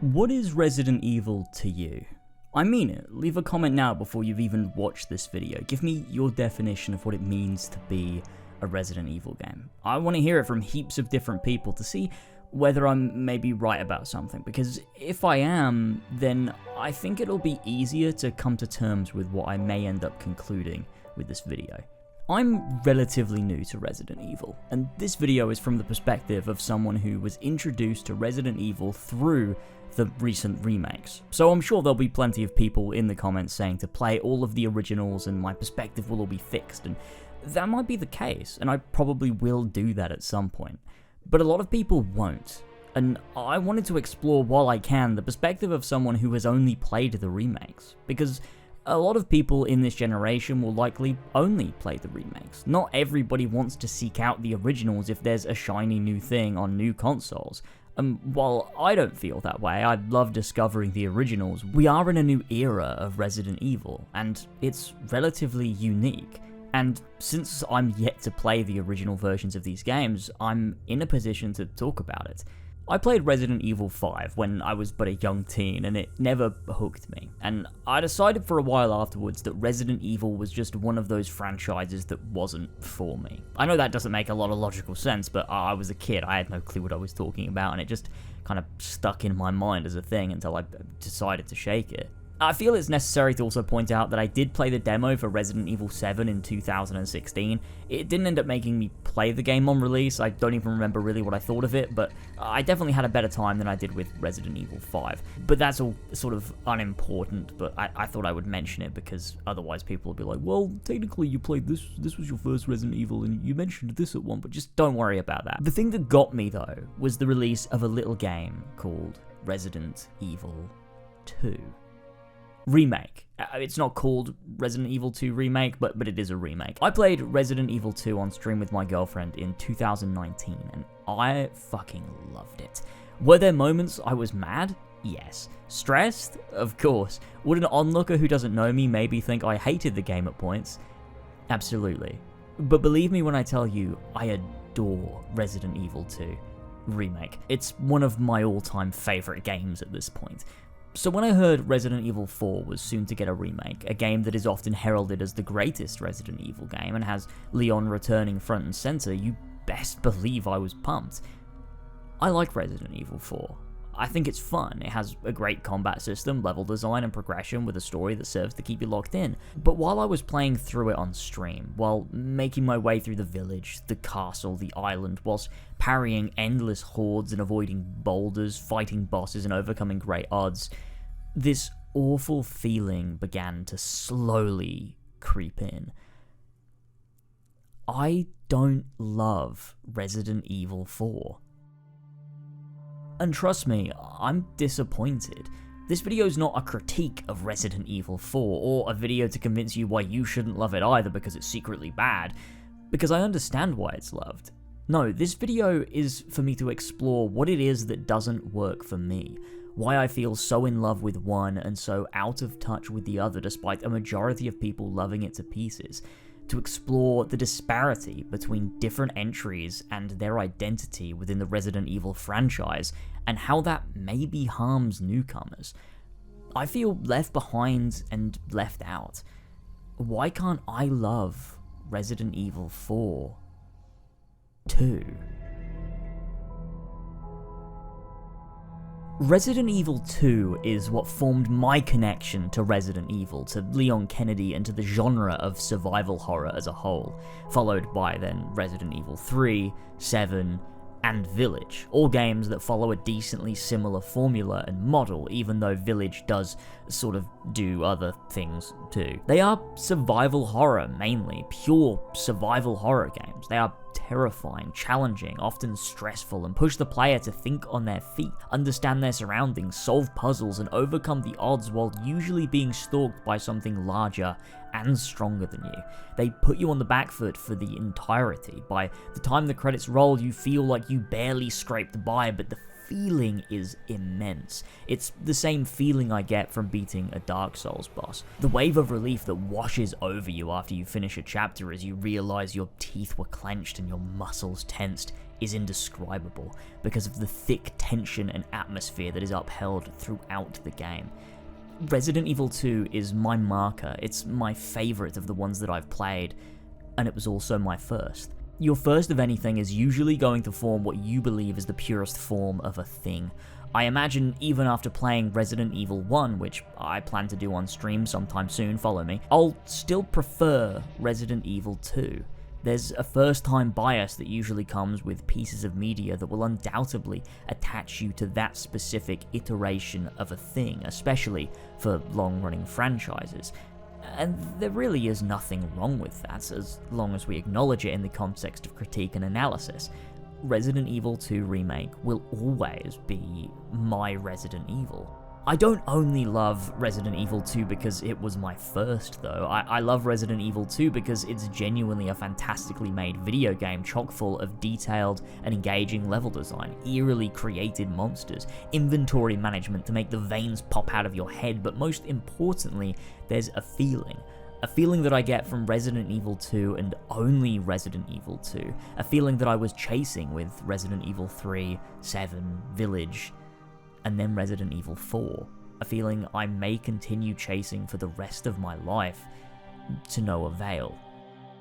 What is Resident Evil to you? I mean it. Leave a comment now before you've even watched this video. Give me your definition of what it means to be a Resident Evil game. I want to hear it from heaps of different people to see whether I'm maybe right about something, because if I am, then I think it'll be easier to come to terms with what I may end up concluding with this video. I'm relatively new to Resident Evil, and this video is from the perspective of someone who was introduced to Resident Evil through the recent remakes. So I'm sure there'll be plenty of people in the comments saying to play all of the originals and my perspective will all be fixed, and that might be the case, and I probably will do that at some point. But a lot of people won't, and I wanted to explore while I can the perspective of someone who has only played the remakes, because a lot of people in this generation will likely only play the remakes. Not everybody wants to seek out the originals if there's a shiny new thing on new consoles. While I don't feel that way, I love discovering the originals, we are in a new era of Resident Evil, and it's relatively unique. And since I'm yet to play the original versions of these games, I'm in a position to talk about it. I played Resident Evil 5 when I was but a young teen, and it never hooked me. And I decided for a while afterwards that Resident Evil was just one of those franchises that wasn't for me. I know that doesn't make a lot of logical sense, but I was a kid, I had no clue what I was talking about, and it just kind of stuck in my mind as a thing until I decided to shake it. I feel it's necessary to also point out that I did play the demo for Resident Evil 7 in 2016. It didn't end up making me play the game on release. I don't even remember really what I thought of it, but I definitely had a better time than I did with Resident Evil 5. But that's all sort of unimportant, but I thought I would mention it because otherwise people would be like, well, technically you played this was your first Resident Evil and you mentioned this at one, but just don't worry about that. The thing that got me though was the release of a little game called Resident Evil 2. Remake. It's not called Resident Evil 2 Remake, but it is a remake. I played Resident Evil 2 on stream with my girlfriend in 2019, and I fucking loved it. Were there moments I was mad? Yes. Stressed? Of course. Would an onlooker who doesn't know me maybe think I hated the game at points? Absolutely. But believe me when I tell you, I adore Resident Evil 2 Remake. It's one of my all-time favorite games at this point. So when I heard Resident Evil 4 was soon to get a remake, a game that is often heralded as the greatest Resident Evil game and has Leon returning front and center, you best believe I was pumped. I like Resident Evil 4. I think it's fun. It has a great combat system, level design, and progression with a story that serves to keep you locked in. But while I was playing through it on stream, while making my way through the village, the castle, the island, whilst parrying endless hordes and avoiding boulders, fighting bosses, and overcoming great odds, this awful feeling began to slowly creep in. I don't love Resident Evil 4. And trust me, I'm disappointed. This video is not a critique of Resident Evil 4, or a video to convince you why you shouldn't love it either because it's secretly bad, because I understand why it's loved. No, this video is for me to explore what it is that doesn't work for me, why I feel so in love with one and so out of touch with the other despite a majority of people loving it to pieces, to explore the disparity between different entries and their identity within the Resident Evil franchise, and how that maybe harms newcomers. I feel left behind and left out. Why can't I love Resident Evil 4 too? Resident Evil 2 is what formed my connection to Resident Evil, to Leon Kennedy, and to the genre of survival horror as a whole, followed by then Resident Evil 3, 7, and Village, all games that follow a decently similar formula and model, even though Village does sort of do other things too. They are survival horror mainly, pure survival horror games. They are terrifying, challenging, often stressful, and push the player to think on their feet, understand their surroundings, solve puzzles, and overcome the odds while usually being stalked by something larger and stronger than you. They put you on the back foot for the entirety. By the time the credits roll, you feel like you barely scraped by, but the feeling is immense. It's the same feeling I get from beating a Dark Souls boss. The wave of relief that washes over you after you finish a chapter as you realize your teeth were clenched and your muscles tensed is indescribable because of the thick tension and atmosphere that is upheld throughout the game. Resident Evil 2 is my marker. It's my favourite of the ones that I've played, and it was also my first. Your first of anything is usually going to form what you believe is the purest form of a thing. I imagine even after playing Resident Evil 1, which I plan to do on stream sometime soon, follow me, I'll still prefer Resident Evil 2. There's a first-time bias that usually comes with pieces of media that will undoubtedly attach you to that specific iteration of a thing, especially for long-running franchises. And there really is nothing wrong with that, as long as we acknowledge it in the context of critique and analysis. Resident Evil 2 Remake will always be my Resident Evil. I don't only love Resident Evil 2 because it was my first, though. I love Resident Evil 2 because it's genuinely a fantastically made video game chock full of detailed and engaging level design, eerily created monsters, inventory management to make the veins pop out of your head, but most importantly, there's a feeling. A feeling that I get from Resident Evil 2 and only Resident Evil 2. A feeling that I was chasing with Resident Evil 3, 7, Village, and then Resident Evil 4, a feeling I may continue chasing for the rest of my life, to no avail.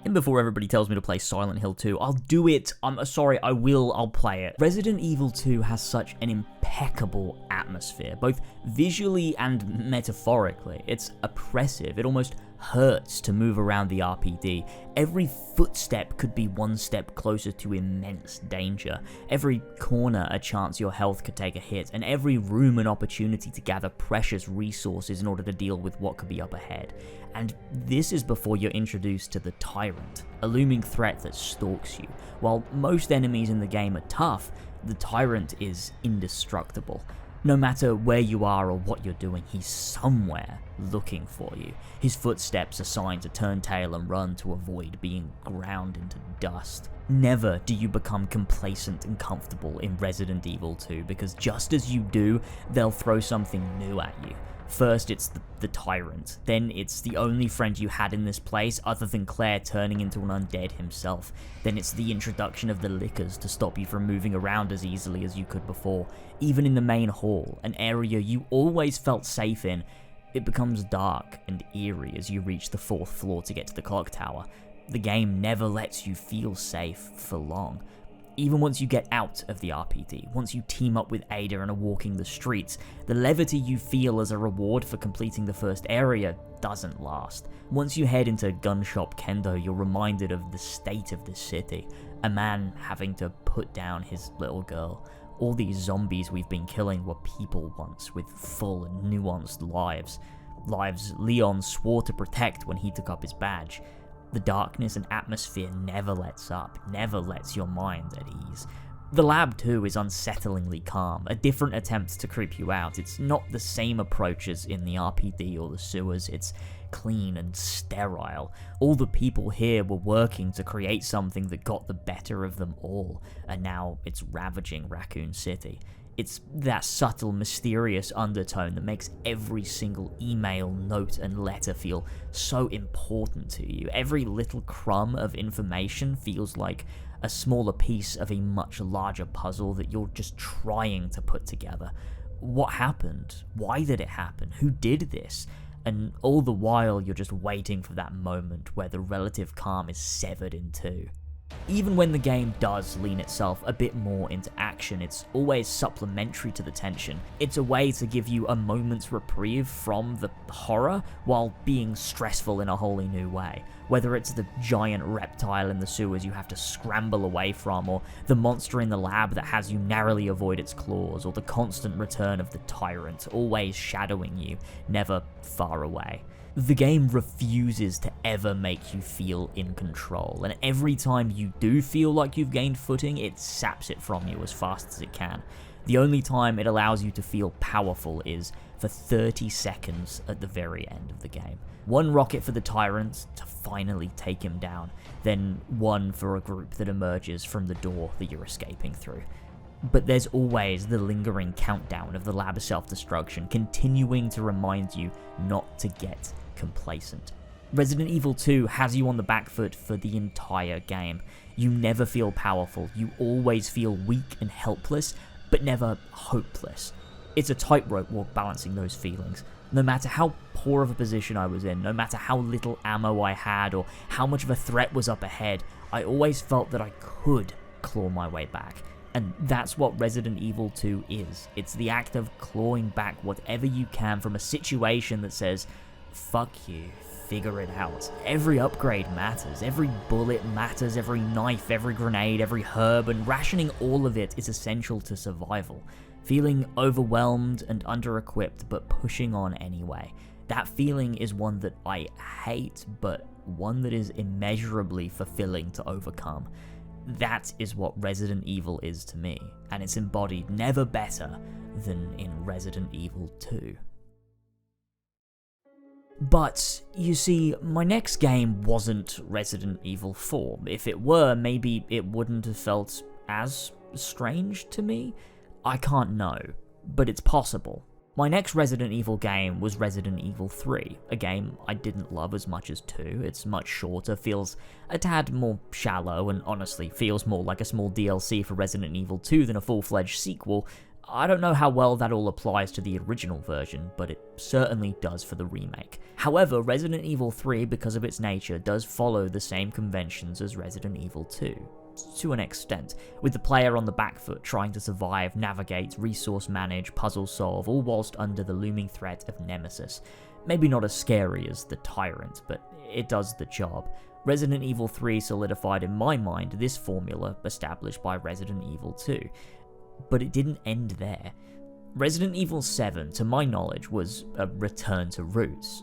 And before everybody tells me to play Silent Hill 2, I'll do it. I'm sorry, I'll play it. Resident Evil 2 has such an impeccable atmosphere, both visually and metaphorically. It's oppressive. It almost hurts to move around the RPD. Every footstep could be one step closer to immense danger. Every corner a chance your health could take a hit, and every room an opportunity to gather precious resources in order to deal with what could be up ahead. And this is before you're introduced to the Tyrant, a looming threat that stalks you. While most enemies in the game are tough, the Tyrant is indestructible. No matter where you are or what you're doing, he's somewhere looking for you. His footsteps are signed to turn tail and run to avoid being ground into dust. Never do you become complacent and comfortable in Resident Evil 2, because just as you do, they'll throw something new at you. First, it's the Tyrant. Then it's the only friend you had in this place other than Claire turning into an undead himself. Then it's the introduction of the Lickers to stop you from moving around as easily as you could before. Even in the main hall, an area you always felt safe in, it becomes dark and eerie as you reach the 4th floor to get to the clock tower. The game never lets you feel safe for long. Even once you get out of the RPD, once you team up with Ada and are walking the streets, the levity you feel as a reward for completing the first area doesn't last. Once you head into Gun Shop Kendo, you're reminded of the state of the city. A man having to put down his little girl. All these zombies we've been killing were people once, with full and nuanced lives. Lives Leon swore to protect when he took up his badge. The darkness and atmosphere never lets up, never lets your mind at ease. The lab too is unsettlingly calm, a different attempt to creep you out. It's not the same approach as in the RPD or the sewers, it's clean and sterile. All the people here were working to create something that got the better of them all, and now it's ravaging Raccoon City. It's that subtle, mysterious undertone that makes every single email, note, and letter feel so important to you. Every little crumb of information feels like a smaller piece of a much larger puzzle that you're just trying to put together. What happened? Why did it happen? Who did this? And all the while, you're just waiting for that moment where the relative calm is severed in two. Even when the game does lean itself a bit more into action, it's always supplementary to the tension. It's a way to give you a moment's reprieve from the horror while being stressful in a wholly new way. Whether it's the giant reptile in the sewers you have to scramble away from, or the monster in the lab that has you narrowly avoid its claws, or the constant return of the Tyrant, always shadowing you, never far away. The game refuses to ever make you feel in control, and every time you do feel like you've gained footing, it saps it from you as fast as it can. The only time it allows you to feel powerful is for 30 seconds at the very end of the game. One rocket for the Tyrant to finally take him down, then one for a group that emerges from the door that you're escaping through. But there's always the lingering countdown of the lab self-destruction, continuing to remind you not to get complacent. Resident Evil 2 has you on the back foot for the entire game. You never feel powerful, you always feel weak and helpless, but never hopeless. It's a tightrope walk balancing those feelings. No matter how poor of a position I was in, no matter how little ammo I had, or how much of a threat was up ahead, I always felt that I could claw my way back. And that's what Resident Evil 2 is. It's the act of clawing back whatever you can from a situation that says, fuck you, figure it out. Every upgrade matters, every bullet matters, every knife, every grenade, every herb, and rationing all of it is essential to survival. Feeling overwhelmed and under-equipped, but pushing on anyway. That feeling is one that I hate, but one that is immeasurably fulfilling to overcome. That is what Resident Evil is to me, and it's embodied never better than in Resident Evil 2. But, you see, my next game wasn't Resident Evil 4. If it were, maybe it wouldn't have felt as strange to me. I can't know, but it's possible. My next Resident Evil game was Resident Evil 3, a game I didn't love as much as 2. It's much shorter, feels a tad more shallow, and honestly feels more like a small DLC for Resident Evil 2 than a full-fledged sequel. I don't know how well that all applies to the original version, but it certainly does for the remake. However, Resident Evil 3, because of its nature, does follow the same conventions as Resident Evil 2. To an extent, with the player on the back foot trying to survive, navigate, resource manage, puzzle solve, all whilst under the looming threat of Nemesis. Maybe not as scary as the Tyrant, but it does the job. Resident Evil 3 solidified in my mind this formula established by Resident Evil 2. But it didn't end there. Resident Evil 7, to my knowledge, was a return to roots.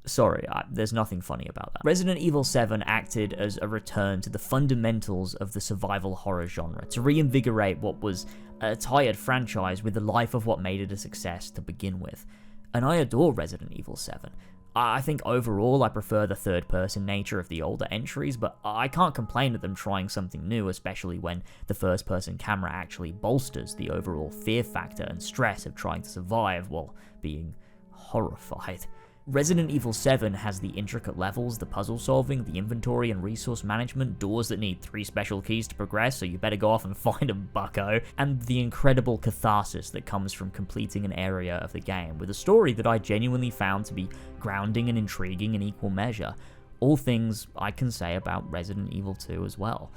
Sorry, there's nothing funny about that. Resident Evil 7 acted as a return to the fundamentals of the survival horror genre, to reinvigorate what was a tired franchise with the life of what made it a success to begin with. And I adore Resident Evil 7. I think overall I prefer the third-person nature of the older entries, but I can't complain at them trying something new, especially when the first-person camera actually bolsters the overall fear factor and stress of trying to survive while being horrified. Resident Evil 7 has the intricate levels, the puzzle solving, the inventory and resource management, doors that need 3 special keys to progress, so you better go off and find them, bucko, and the incredible catharsis that comes from completing an area of the game, with a story that I genuinely found to be grounding and intriguing in equal measure. All things I can say about Resident Evil 2 as well.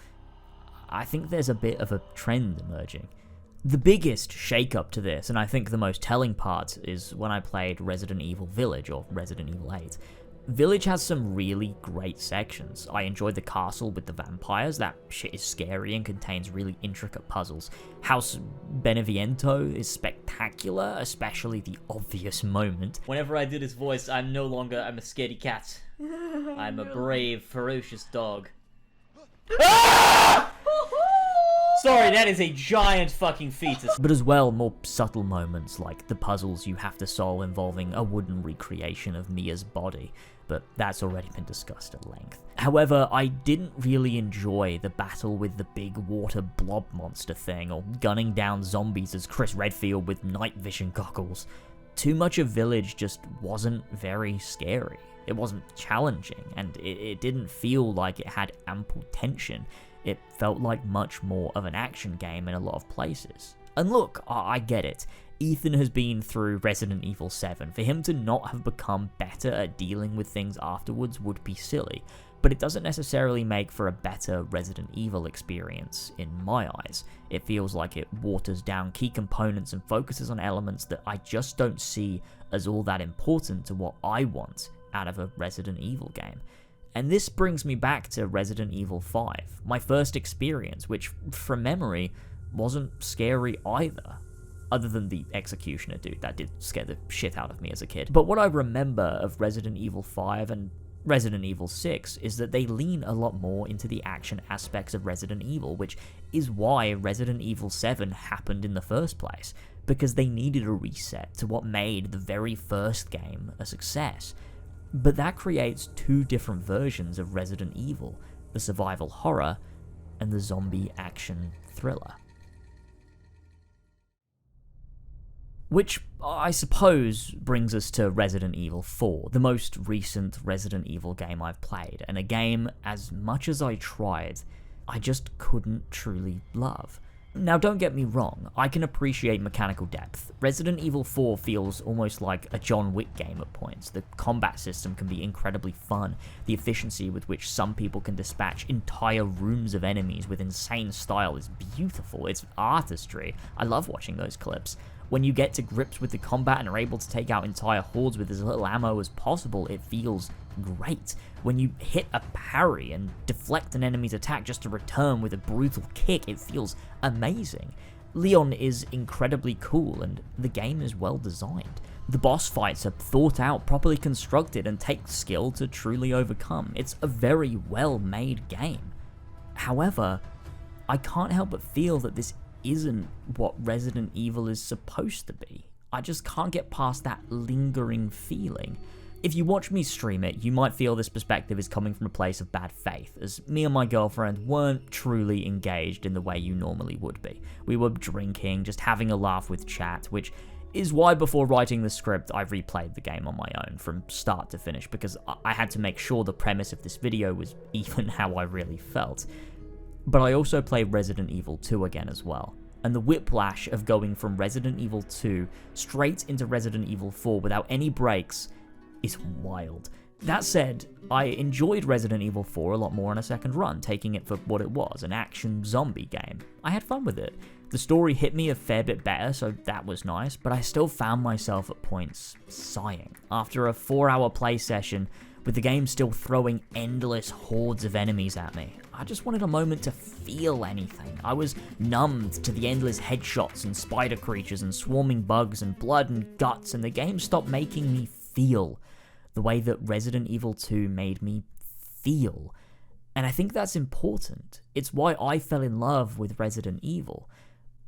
I think there's a bit of a trend emerging. The biggest shake-up to this, and I think the most telling part, is when I played Resident Evil Village, or Resident Evil 8. Village has some really great sections. I enjoyed the castle with the vampires, that shit is scary and contains really intricate puzzles. House Beneviento is spectacular, especially the obvious moment. Whenever I do this voice, I'm a scaredy cat. I'm a brave, ferocious dog. Sorry, that is a giant fucking fetus. But as well, more subtle moments like the puzzles you have to solve involving a wooden recreation of Mia's body, but that's already been discussed at length. However, I didn't really enjoy the battle with the big water blob monster thing, or gunning down zombies as Chris Redfield with night vision goggles. Too much of Village just wasn't very scary. It wasn't challenging, and it didn't feel like it had ample tension. It felt like much more of an action game in a lot of places. And look, I get it. Ethan has been through Resident Evil 7. For him to not have become better at dealing with things afterwards would be silly, but it doesn't necessarily make for a better Resident Evil experience in my eyes. It feels like it waters down key components and focuses on elements that I just don't see as all that important to what I want out of a Resident Evil game. And this brings me back to Resident Evil 5, my first experience, which, from memory, wasn't scary either. Other than the executioner dude, that did scare the shit out of me as a kid. But what I remember of Resident Evil 5 and Resident Evil 6 is that they lean a lot more into the action aspects of Resident Evil, which is why Resident Evil 7 happened in the first place, because they needed a reset to what made the very first game a success. But that creates two different versions of Resident Evil, the survival horror and the zombie action thriller. Which I suppose brings us to Resident Evil 4, the most recent Resident Evil game I've played, and a game, as much as I tried, I just couldn't truly love. Now don't get me wrong, I can appreciate mechanical depth. Resident Evil 4 feels almost like a John Wick game at points. The combat system can be incredibly fun. The efficiency with which some people can dispatch entire rooms of enemies with insane style is beautiful. It's artistry. I love watching those clips. When you get to grips with the combat and are able to take out entire hordes with as little ammo as possible, it feels great. When you hit a parry and deflect an enemy's attack just to return with a brutal kick, it feels amazing. Leon is incredibly cool, and the game is well designed. The boss fights are thought out, properly constructed, and take skill to truly overcome. It's a very well-made game. However, I can't help but feel that this isn't what Resident Evil is supposed to be. I just can't get past that lingering feeling. If you watch me stream it, you might feel this perspective is coming from a place of bad faith, as me and my girlfriend weren't truly engaged in the way you normally would be. We were drinking, just having a laugh with chat, which is why before writing the script, I replayed the game on my own from start to finish, because I had to make sure the premise of this video was even how I really felt. But I also played Resident Evil 2 again as well, and the whiplash of going from Resident Evil 2 straight into Resident Evil 4 without any breaks is wild. That said, I enjoyed Resident Evil 4 a lot more on a second run, taking it for what it was, an action zombie game. I had fun with it. The story hit me a fair bit better, so that was nice, but I still found myself at points sighing. After a 4-hour play session, with the game still throwing endless hordes of enemies at me, I just wanted a moment to feel anything. I was numbed to the endless headshots and spider creatures and swarming bugs and blood and guts, and the game stopped making me feel the way that Resident Evil 2 made me feel. And I think that's important. It's why I fell in love with Resident Evil.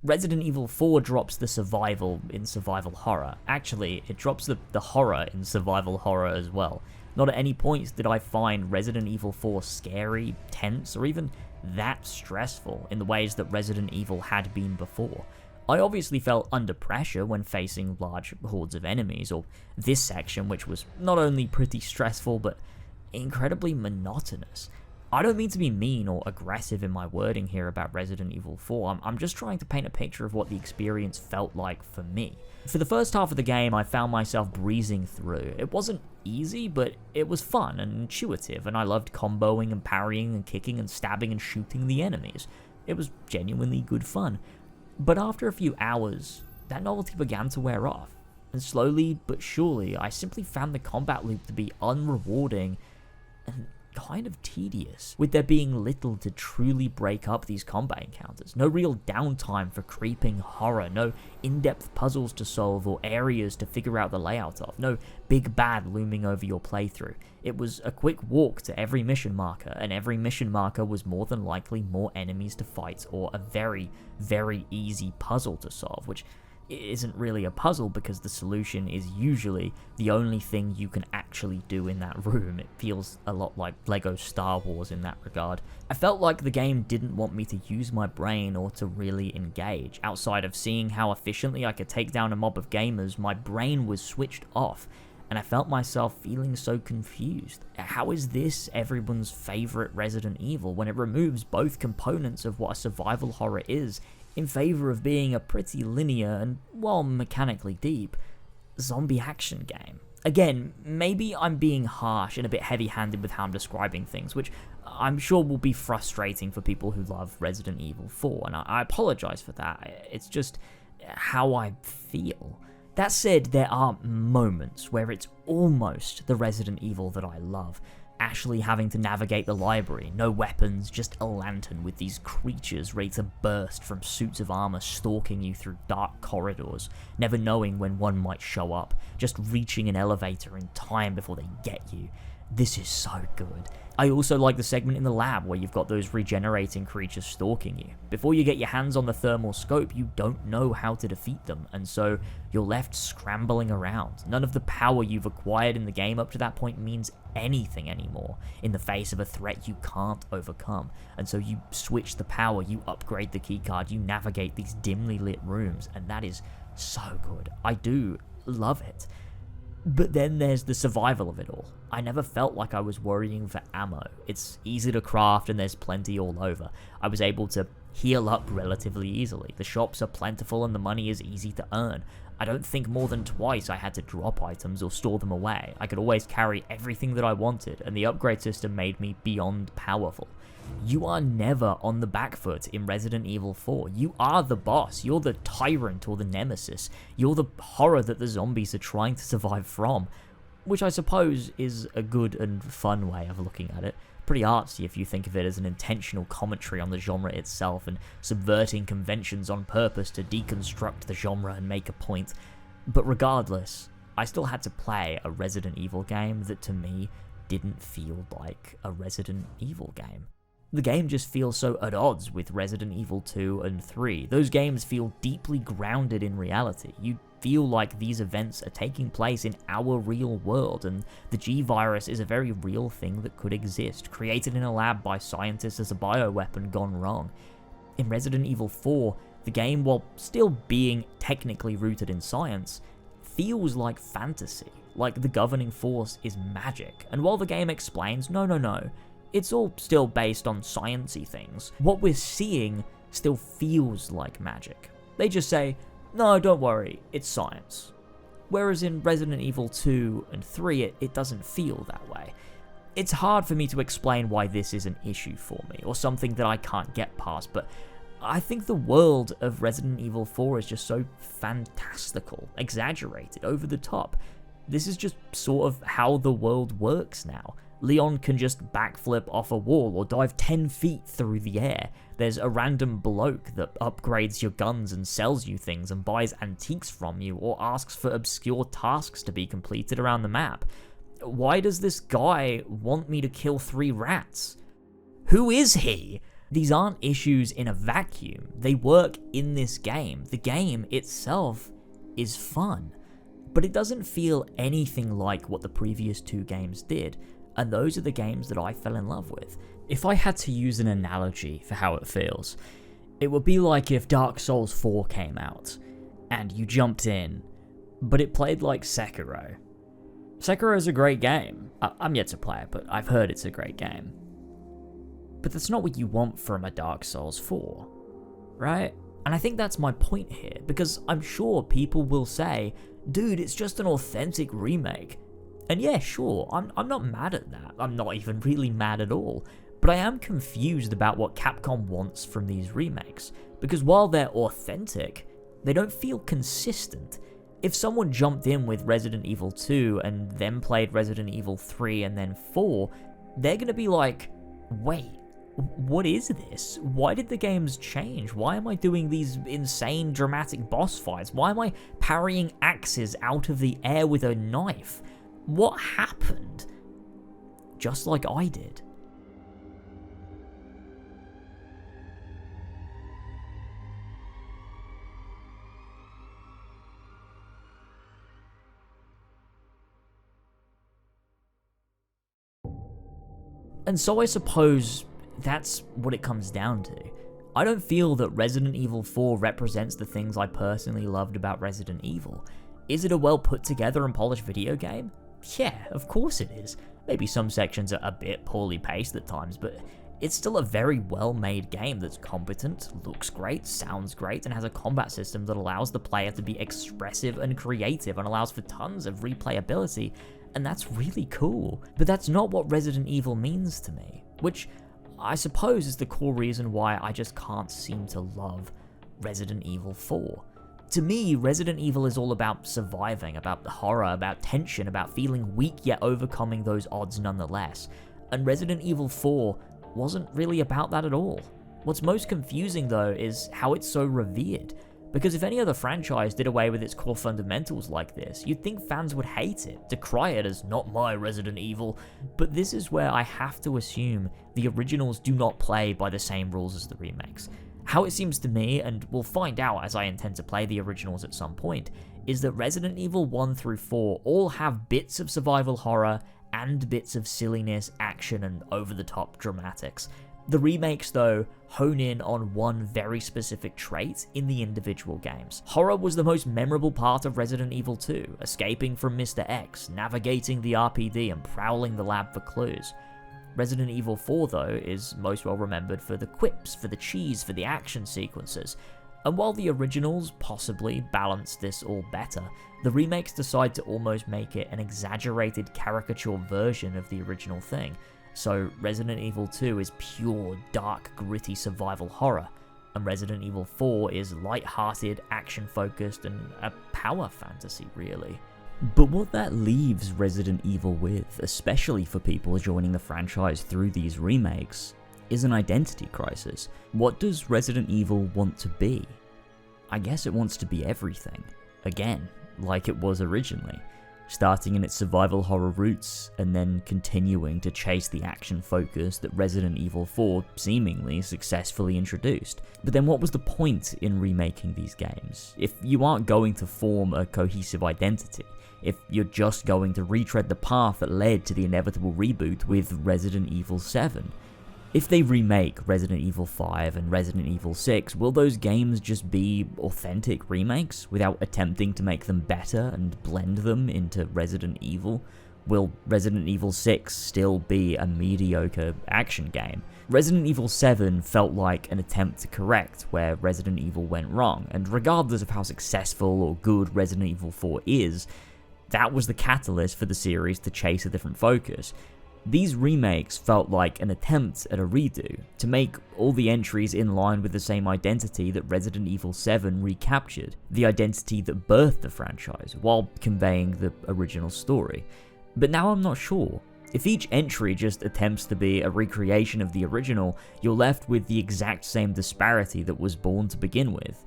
Resident Evil 4 drops the survival in survival horror. Actually, it drops the horror in survival horror as well. Not at any point did I find Resident Evil 4 scary, tense, or even that stressful in the ways that Resident Evil had been before. I obviously felt under pressure when facing large hordes of enemies, or this section, which was not only pretty stressful, but incredibly monotonous. I don't mean to be mean or aggressive in my wording here about Resident Evil 4, I'm just trying to paint a picture of what the experience felt like for me. For the first half of the game, I found myself breezing through. It wasn't easy, but it was fun and intuitive, and I loved comboing and parrying and kicking and stabbing and shooting the enemies. It was genuinely good fun. But after a few hours, that novelty began to wear off, and slowly but surely, I simply found the combat loop to be unrewarding and kind of tedious, with there being little to truly break up these combat encounters. No real downtime for creeping horror, no in-depth puzzles to solve or areas to figure out the layout of, no big bad looming over your playthrough. It was a quick walk to every mission marker, and every mission marker was more than likely more enemies to fight or a very, very easy puzzle to solve, which isn't really a puzzle because the solution is usually the only thing you can actually do in that room. It feels a lot like Lego Star Wars in that regard. I felt like the game didn't want me to use my brain or to really engage. Outside of seeing how efficiently I could take down a mob of gamers, my brain was switched off, and I felt myself feeling so confused. How is this everyone's favorite Resident Evil when it removes both components of what a survival horror is in favor of being a pretty linear and, while mechanically deep, zombie action game? Again, maybe I'm being harsh and a bit heavy-handed with how I'm describing things, which I'm sure will be frustrating for people who love Resident Evil 4, and I apologize for that. It's just how I feel. That said, there are moments where it's almost the Resident Evil that I love. Ashley having to navigate the library, no weapons, just a lantern with these creatures ready to burst from suits of armor stalking you through dark corridors, never knowing when one might show up, just reaching an elevator in time before they get you. This is so good. I also like the segment in the lab where you've got those regenerating creatures stalking you. Before you get your hands on the thermal scope, you don't know how to defeat them, and so you're left scrambling around. None of the power you've acquired in the game up to that point means anything anymore in the face of a threat you can't overcome. And so you switch the power, you upgrade the keycard, you navigate these dimly lit rooms, and that is so good. I do love it. But then there's the survival of it all. I never felt like I was worrying for ammo. It's easy to craft and there's plenty all over. I was able to heal up relatively easily. The shops are plentiful and the money is easy to earn. I don't think more than twice I had to drop items or store them away. I could always carry everything that I wanted, and the upgrade system made me beyond powerful. You are never on the back foot in Resident Evil 4. You are the boss. You're the tyrant or the nemesis. You're the horror that the zombies are trying to survive from, which I suppose is a good and fun way of looking at it. Pretty artsy if you think of it as an intentional commentary on the genre itself and subverting conventions on purpose to deconstruct the genre and make a point. But regardless, I still had to play a Resident Evil game that to me didn't feel like a Resident Evil game. The game just feels so at odds with Resident Evil 2 and 3. Those games feel deeply grounded in reality. You feel like these events are taking place in our real world, and the G-Virus is a very real thing that could exist, created in a lab by scientists as a bioweapon gone wrong. In Resident Evil 4, the game, while still being technically rooted in science, feels like fantasy, like the governing force is magic. And while the game explains, no, it's all still based on sciencey things, what we're seeing still feels like magic. They just say, no, don't worry, it's science. Whereas in Resident Evil 2 and 3, it doesn't feel that way. It's hard for me to explain why this is an issue for me, or something that I can't get past, but I think the world of Resident Evil 4 is just so fantastical, exaggerated, over the top. This is just sort of how the world works now. Leon can just backflip off a wall or dive 10 feet through the air. There's a random bloke that upgrades your guns and sells you things and buys antiques from you or asks for obscure tasks to be completed around the map. Why does this guy want me to kill 3 rats? Who is he? These aren't issues in a vacuum. They work in this game. The game itself is fun, but it doesn't feel anything like what the previous 2 games did. And those are the games that I fell in love with. If I had to use an analogy for how it feels, it would be like if Dark Souls 4 came out, and you jumped in, but it played like Sekiro. Sekiro's a great game. I'm yet to play it, but I've heard it's a great game. But that's not what you want from a Dark Souls 4, right? And I think that's my point here, because I'm sure people will say, dude, it's just an authentic remake. And yeah, sure, I'm not mad at that. I'm not even really mad at all. But I am confused about what Capcom wants from these remakes. Because while they're authentic, they don't feel consistent. If someone jumped in with Resident Evil 2 and then played Resident Evil 3 and then 4, they're gonna be like, wait, what is this? Why did the games change? Why am I doing these insane dramatic boss fights? Why am I parrying axes out of the air with a knife? What happened? Just like I did. And so I suppose that's what it comes down to. I don't feel that Resident Evil 4 represents the things I personally loved about Resident Evil. Is it a well put together and polished video game? Yeah, of course it is. Maybe some sections are a bit poorly paced at times, but it's still a very well-made game that's competent, looks great, sounds great, and has a combat system that allows the player to be expressive and creative and allows for tons of replayability, and that's really cool. But that's not what Resident Evil means to me, which I suppose is the core reason why I just can't seem to love Resident Evil 4. To me, Resident Evil is all about surviving, about the horror, about tension, about feeling weak yet overcoming those odds nonetheless. And Resident Evil 4 wasn't really about that at all. What's most confusing though is how it's so revered, Because if any other franchise did away with its core fundamentals like this, you'd think fans would hate it, decry it as not my Resident Evil, but this is where I have to assume the originals do not play by the same rules as the remakes. How it seems to me, and we'll find out as I intend to play the originals at some point, is that Resident Evil 1 through 4 all have bits of survival horror and bits of silliness, action, and over-the-top dramatics. The remakes, though, hone in on one very specific trait in the individual games. Horror was the most memorable part of Resident Evil 2, escaping from Mr. X, navigating the RPD, and prowling the lab for clues. Resident Evil 4, though, is most well remembered for the quips, for the cheese, for the action sequences. And while the originals possibly balanced this all better, the remakes decide to almost make it an exaggerated caricature version of the original thing. So Resident Evil 2 is pure, dark, gritty survival horror, and Resident Evil 4 is light-hearted, action-focused, and a power fantasy, really. But what that leaves Resident Evil with, especially for people joining the franchise through these remakes, is an identity crisis. What does Resident Evil want to be? I guess it wants to be everything. Again, like it was originally. Starting in its survival horror roots, and then continuing to chase the action focus that Resident Evil 4 seemingly successfully introduced. But then what was the point in remaking these games, if you aren't going to form a cohesive identity? If you're just going to retread the path that led to the inevitable reboot with Resident Evil 7? If they remake Resident Evil 5 and Resident Evil 6, will those games just be authentic remakes without attempting to make them better and blend them into Resident Evil? Will Resident Evil 6 still be a mediocre action game? Resident Evil 7 felt like an attempt to correct where Resident Evil went wrong, and regardless of how successful or good Resident Evil 4 is, that was the catalyst for the series to chase a different focus. These remakes felt like an attempt at a redo, to make all the entries in line with the same identity that Resident Evil 7 recaptured, the identity that birthed the franchise, while conveying the original story. But now I'm not sure. If each entry just attempts to be a recreation of the original, you're left with the exact same disparity that was born to begin with.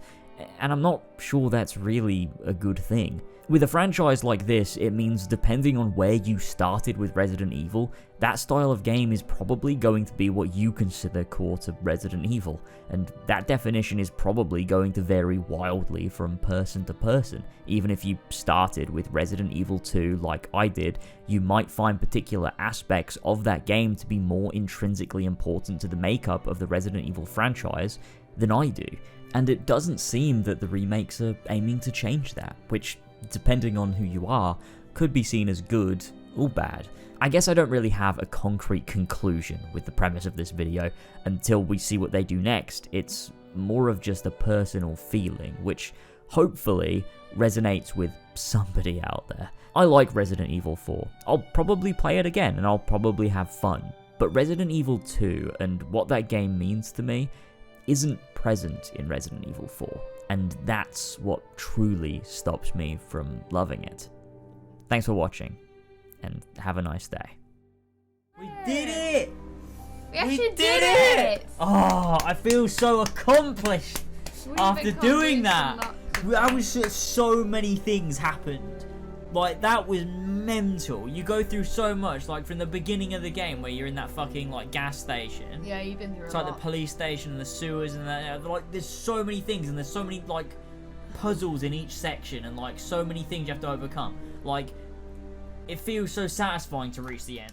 And I'm not sure that's really a good thing. With a franchise like this, it means depending on where you started with Resident Evil, that style of game is probably going to be what you consider core to Resident Evil, and that definition is probably going to vary wildly from person to person. Even if you started with Resident Evil 2 like I did, you might find particular aspects of that game to be more intrinsically important to the makeup of the Resident Evil franchise than I do. And it doesn't seem that the remakes are aiming to change that, which, depending on who you are, could be seen as good or bad. I guess I don't really have a concrete conclusion with the premise of this video until we see what they do next. It's more of just a personal feeling, which hopefully resonates with somebody out there. I like Resident Evil 4. I'll probably play it again and I'll probably have fun. But Resident Evil 2 and what that game means to me isn't present in Resident Evil 4. And that's what truly stops me from loving it. Thanks for watching, and have a nice day. We did it! We actually did it! Oh, I feel so accomplished after doing that. So many things happened. Like, that was mental. You go through so much, like, from the beginning of the game where you're in that fucking, like, gas station. Yeah, you've been through it's a like lot. The police station and the sewers and that. Like, there's so many things and there's so many, like, puzzles in each section and, like, so many things you have to overcome. Like, it feels so satisfying to reach the end.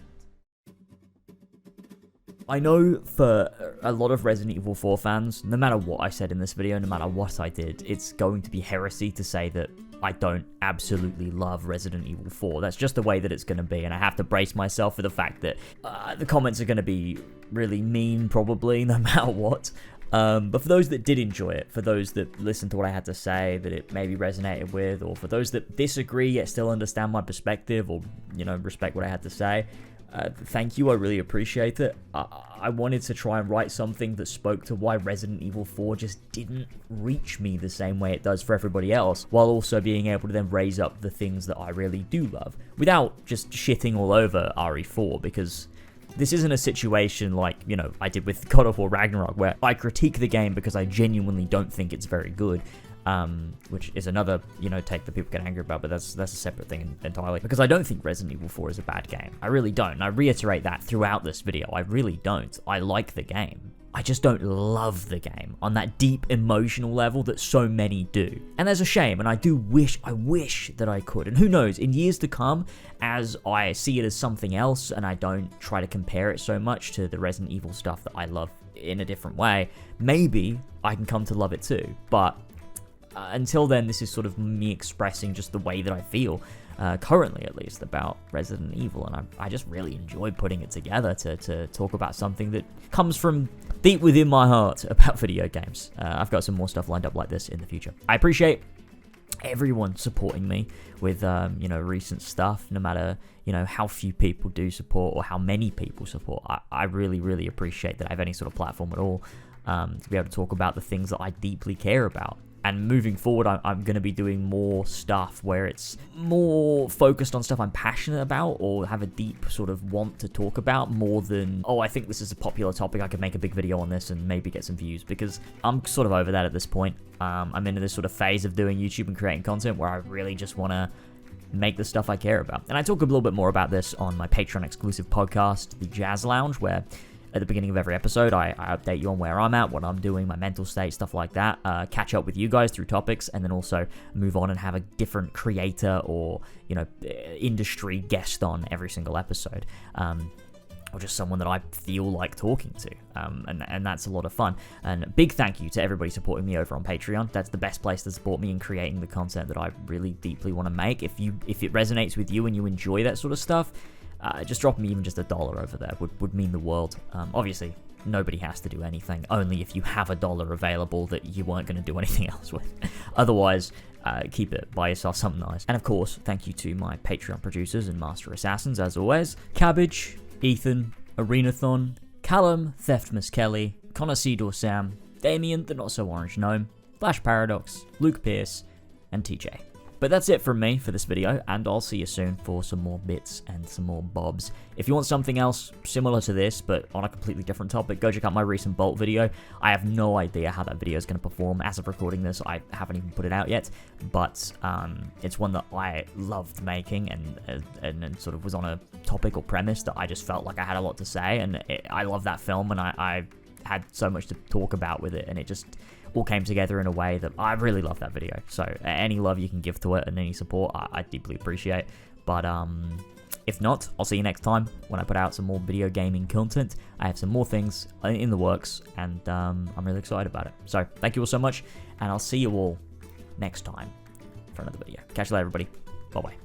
I know for a lot of Resident Evil 4 fans, no matter what I said in this video, no matter what I did, it's going to be heresy to say that I don't absolutely love Resident Evil 4. That's just the way that it's going to be, and I have to brace myself for the fact that the comments are going to be really mean, probably, no matter what. But for those that did enjoy it, for those that listened to what I had to say, that it maybe resonated with, or for those that disagree yet still understand my perspective, or, you know, respect what I had to say, thank you, I really appreciate it. I wanted to try and write something that spoke to why Resident Evil 4 just didn't reach me the same way it does for everybody else, while also being able to then raise up the things that I really do love, without just shitting all over RE4, because this isn't a situation like, you know, I did with God of War Ragnarok, where I critique the game because I genuinely don't think it's very good. which is another, take that people get angry about, but that's a separate thing entirely. Because I don't think Resident Evil 4 is a bad game. I really don't. And I reiterate that throughout this video. I really don't. I like the game. I just don't love the game on that deep emotional level that so many do. And there's a shame, and I wish that I could. And who knows, in years to come, as I see it as something else, and I don't try to compare it so much to the Resident Evil stuff that I love in a different way, maybe I can come to love it too. But until then, this is sort of me expressing just the way that I feel, currently at least, about Resident Evil, and I just really enjoy putting it together to talk about something that comes from deep within my heart about video games. I've got some more stuff lined up like this in the future. I appreciate everyone supporting me with, recent stuff, no matter, how few people do support or how many people support. I really, really appreciate that I have any sort of platform at all, to be able to talk about the things that I deeply care about. And moving forward, I'm going to be doing more stuff where it's more focused on stuff I'm passionate about or have a deep sort of want to talk about, more than, I think this is a popular topic, I could make a big video on this and maybe get some views, because I'm sort of over that at this point. I'm into this sort of phase of doing YouTube and creating content where I really just want to make the stuff I care about. And I talk a little bit more about this on my Patreon exclusive podcast, The Jazz Lounge, where at the beginning of every episode, I update you on where I'm at, what I'm doing, my mental state, stuff like that. Catch up with you guys through topics, and then also move on and have a different creator or, industry guest on every single episode. Or just someone that I feel like talking to. And that's a lot of fun. And a big thank you to everybody supporting me over on Patreon. That's the best place to support me in creating the content that I really deeply want to make. If it resonates with you and you enjoy that sort of stuff, just drop me even just $1 over there would mean the world. Obviously, nobody has to do anything, only if you have $1 available that you weren't going to do anything else with. Otherwise, keep it, buy yourself something nice. And of course, thank you to my Patreon producers and master assassins, as always. Cabbage, Ethan, Arenathon, Callum, Theftmas Kelly, Connoisseur Sam, Damien, the Not So Orange Gnome, Flash Paradox, Luke Pierce, and TJ. But that's it from me for this video, and I'll see you soon for some more bits and some more bobs. If you want something else similar to this, but on a completely different topic, go check out my recent Bolt video. I have no idea how that video is going to perform. As of recording this, I haven't even put it out yet, but it's one that I loved making and sort of was on a topic or premise that I just felt like I had a lot to say, and I love that film, and I had so much to talk about with it, and it just all came together in a way that I really love that video. So any love you can give to it and any support, I deeply appreciate. But if not, I'll see you next time when I put out some more video gaming content. I have some more things in the works, and I'm really excited about it. So thank you all so much, and I'll see you all next time for another video. Catch you later, everybody. Bye-bye.